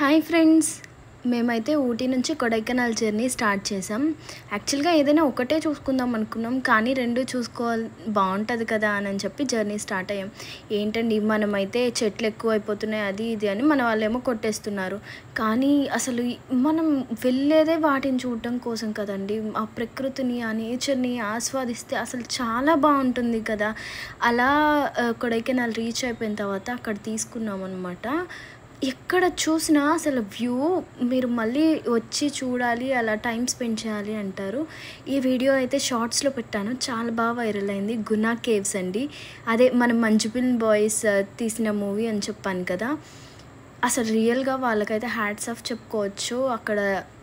Hi friends, మేమైతే ఊటీ నుంచి Kodaikanal journey start చేసాం. యాక్చువల్గా ఏదైనా ఒకటే చూసుకుందాం అనుకున్నాం, కానీ రెండు చూసుకోవాలి బాగుంటుంది కదా అని చెప్పి జర్నీ స్టార్ట్ అయ్యాం. ఏంటండి మనమైతే చెట్లు ఎక్కువ అయిపోతున్నాయి అది ఇది అని మన వాళ్ళేమో కొట్టేస్తున్నారు. కానీ అసలు మనం వెళ్ళేదే వాటిని చూడటం కోసం కదండి. ఆ ప్రకృతిని ఆ నేచర్ని ఆస్వాదిస్తే అసలు చాలా బాగుంటుంది కదా. అలా కొడైకెనాల్ రీచ్ అయిపోయిన తర్వాత అక్కడ తీసుకున్నాం అనమాట. ఎక్కడ చూసినా అసలు వ్యూ మీరు మళ్ళీ వచ్చి చూడాలి, అలా టైం స్పెండ్ చేయాలి అంటారు. ఈ వీడియో అయితే షార్ట్స్లో పెట్టాను, చాలా బాగా వైరల్ అయింది. గునా కేవ్స్ అండి, అదే మన మంజుబిన్ బాయ్స్ తీసిన మూవీ అని చెప్పాను కదా. అసలు రియల్గా వాళ్ళకైతే హ్యాట్స్ ఆఫ్ చెప్పుకోవచ్చు. అక్కడ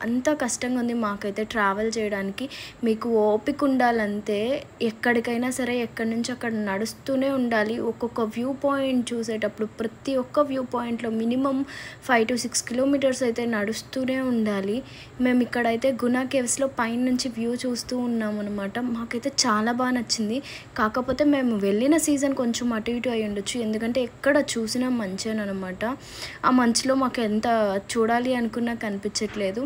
అంత కష్టంగా ఉంది మాకైతే ట్రావెల్ చేయడానికి. మీకు ఓపిక ఉండాలంతే, ఎక్కడికైనా సరే ఎక్కడి నుంచి అక్కడ నడుస్తూనే ఉండాలి. ఒక్కొక్క వ్యూ పాయింట్ చూసేటప్పుడు ప్రతి ఒక్క వ్యూ పాయింట్లో మినిమం 5 to 6 కిలోమీటర్స్ అయితే నడుస్తూనే ఉండాలి. మేము ఇక్కడైతే గునా కేవ్స్లో పైన నుంచి వ్యూ చూస్తూ ఉన్నాం అనమాట. మాకైతే చాలా బాగా నచ్చింది. కాకపోతే మేము వెళ్ళిన సీజన్ కొంచెం అటు ఇటు అయి ఉండొచ్చు, ఎందుకంటే ఎక్కడ చూసినా మంచేనమాట. ఆ మంచులో మాకు ఎంత చూడాలి అనుకున్నా కనిపించట్లేదు.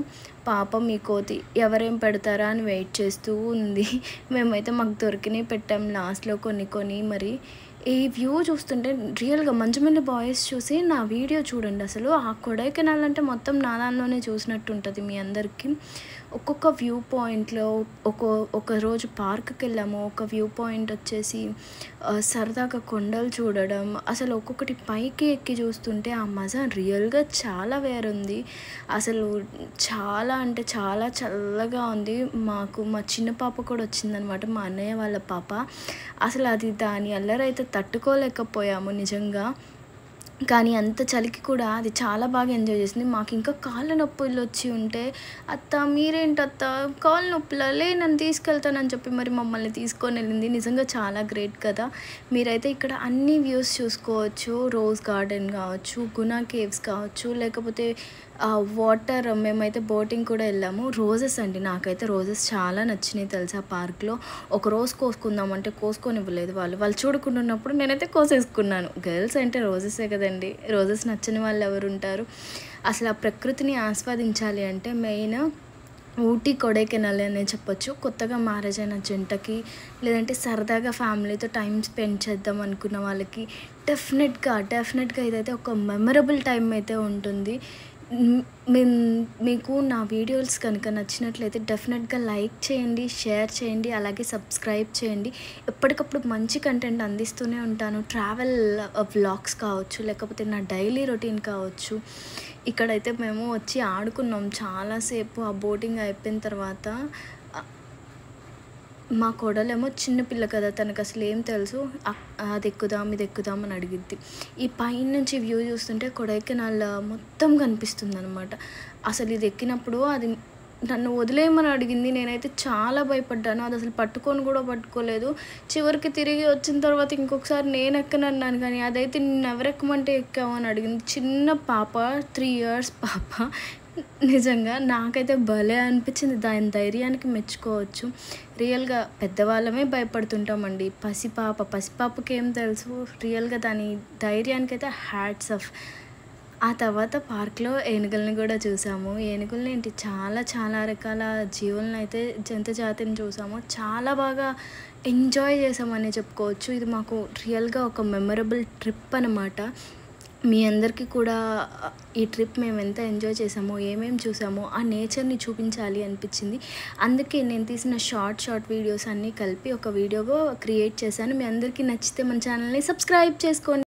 పాపం ఈ కోతి ఎవరేం పెడతారా అని వెయిట్ చేస్తూ ఉంది. మేమైతే మాకు దొరికినవి పెట్టాం లాస్ట్లో కొన్ని. మరి ఈ వ్యూ చూస్తుంటే రియల్గా మంజుమల్లి బాయ్స్ చూసి నా వీడియో చూడండి. అసలు ఆ కొడైకెనాల్ అంటే మొత్తం నా దానిలోనే చూసినట్టు ఉంటుంది మీ అందరికీ. ఒక్కొక్క వ్యూ పాయింట్లో ఒక రోజు పార్క్కి వెళ్ళాము. ఒక వ్యూ పాయింట్ వచ్చేసి సరదాగా కొండలు చూడడం, అసలు ఒక్కొక్కటి పైకి ఎక్కి చూస్తుంటే ఆ మజా రియల్గా చాలా వేరుంది. అసలు చాలా అంటే చాలా చల్లగా ఉంది. మా చిన్న పాప కూడా వచ్చిందనమాట, మా అన్నయ్య వాళ్ళ పాప. అసలు అది దాని అల్లరైతే తట్టుకోలేకపోయాము నిజంగా. కానీ అంత చలికి కూడా అది చాలా బాగా ఎంజాయ్ చేసింది. మాకు ఇంకా కాళ్ళ నొప్పులు వచ్చి ఉంటే, అత్త మీరేంటత్త కాళ్ళ నొప్పులా, లే నన్ను తీసుకెళ్తానని చెప్పి మరి మమ్మల్ని తీసుకొని వెళ్ళింది. నిజంగా చాలా గ్రేట్ కదా. మీరైతే ఇక్కడ అన్ని వ్యూస్ చూసుకోవచ్చు. రోజ్ గార్డెన్ కావచ్చు, గునా కేవ్స్ కావచ్చు, లేకపోతే వాటర్, మేమైతే బోటింగ్ కూడా వెళ్ళాము. రోజెస్ అండి, నాకైతే రోజెస్ చాలా నచ్చినాయి తెలుసా. పార్క్లో ఒక రోజు కోసుకుందామంటే కోసుకొని ఇవ్వలేదు వాళ్ళు చూడకుండాన్నప్పుడు నేనైతే కోసేసుకున్నాను. గర్ల్స్ అంటే రోజెసే కదండి, రోజెస్ నచ్చని వాళ్ళు ఎవరు ఉంటారు. అసలు ఆ ప్రకృతిని ఆస్వాదించాలి అంటే మెయిన్ ఊటీ కొడైకెనాల్ అనే చెప్పొచ్చు. కొత్తగా మ్యారేజ్ అయిన జంటకి, లేదంటే సరదాగా ఫ్యామిలీతో టైం స్పెండ్ చేద్దాం అనుకున్న వాళ్ళకి డెఫినెట్గా ఇదైతే ఒక మెమరబుల్ టైం అయితే ఉంటుంది. మీకు నా వీడియోస్ కనుక నచ్చినట్లయితే డెఫినెట్గా లైక్ చేయండి, షేర్ చేయండి, అలాగే సబ్స్క్రైబ్ చేయండి. ఎప్పటికప్పుడు మంచి కంటెంట్ అందిస్తూనే ఉంటాను. ట్రావెల్ వ్లాగ్స్ కావచ్చు, లేకపోతే నా డైలీ రొటీన్ కావచ్చు. ఇక్కడైతే మేము వచ్చి ఆడుకున్నాం చాలాసేపు. ఆ బోటింగ్ అయిపోయిన తర్వాత మా కోడలేమో చిన్నపిల్ల కదా, తనకు అసలు ఏం తెలుసు. అది ఎక్కుదాం ఇది ఎక్కుదాం అని అడిగిద్ది. ఈ పైన నుంచి వ్యూ చూస్తుంటే కొడైకెనాల్ మొత్తం కనిపిస్తుంది అనమాట. అసలు ఇది ఎక్కినప్పుడు అది నన్ను వదిలేయమని అడిగింది. నేనైతే చాలా భయపడ్డాను. అది అసలు పట్టుకోలేదు. చివరికి తిరిగి వచ్చిన తర్వాత ఇంకొకసారి నేను ఎక్కనన్నాను, కానీ అదైతే నిన్ను ఎవరెక్కమంటే ఎక్కావు అని అడిగింది. చిన్న పాప, 3 years పాప. నిజంగా నాకైతే భలే అనిపించింది. దాని ధైర్యానికి మెచ్చుకోవచ్చు. రియల్గా పెద్దవాళ్ళమే భయపడుతుంటామండి. పసిపాపకి ఏం తెలుసు. రియల్గా దాని ధైర్యానికి అయితే హ్యాట్స్ ఆఫ్. ఆ తర్వాత పార్క్లో ఏనుగుల్ని కూడా చూసాము. ఏనుగుల్ని ఏంటి, చాలా రకాల జీవులను అయితే, జంతు జాతిని చూసాము. చాలా బాగా ఎంజాయ్ చేసామని చెప్పుకోవచ్చు. ఇది మాకు రియల్గా ఒక మెమరబుల్ ట్రిప్ అనమాట. మీ అందరికీ కూడా ఈ ట్రిప్ మేము ఎంత ఎంజాయ్ చేసామో, ఏమేమి చూసామో ఆ నేచర్ని చూపించాలి అనిపించింది. అందుకే నేను తీసిన షార్ట్ వీడియోస్ అన్నీ కలిపి ఒక వీడియోగా క్రియేట్ చేశాను. మీ అందరికీ నచ్చితే మన ఛానల్ని సబ్స్క్రైబ్ చేసుకోండి.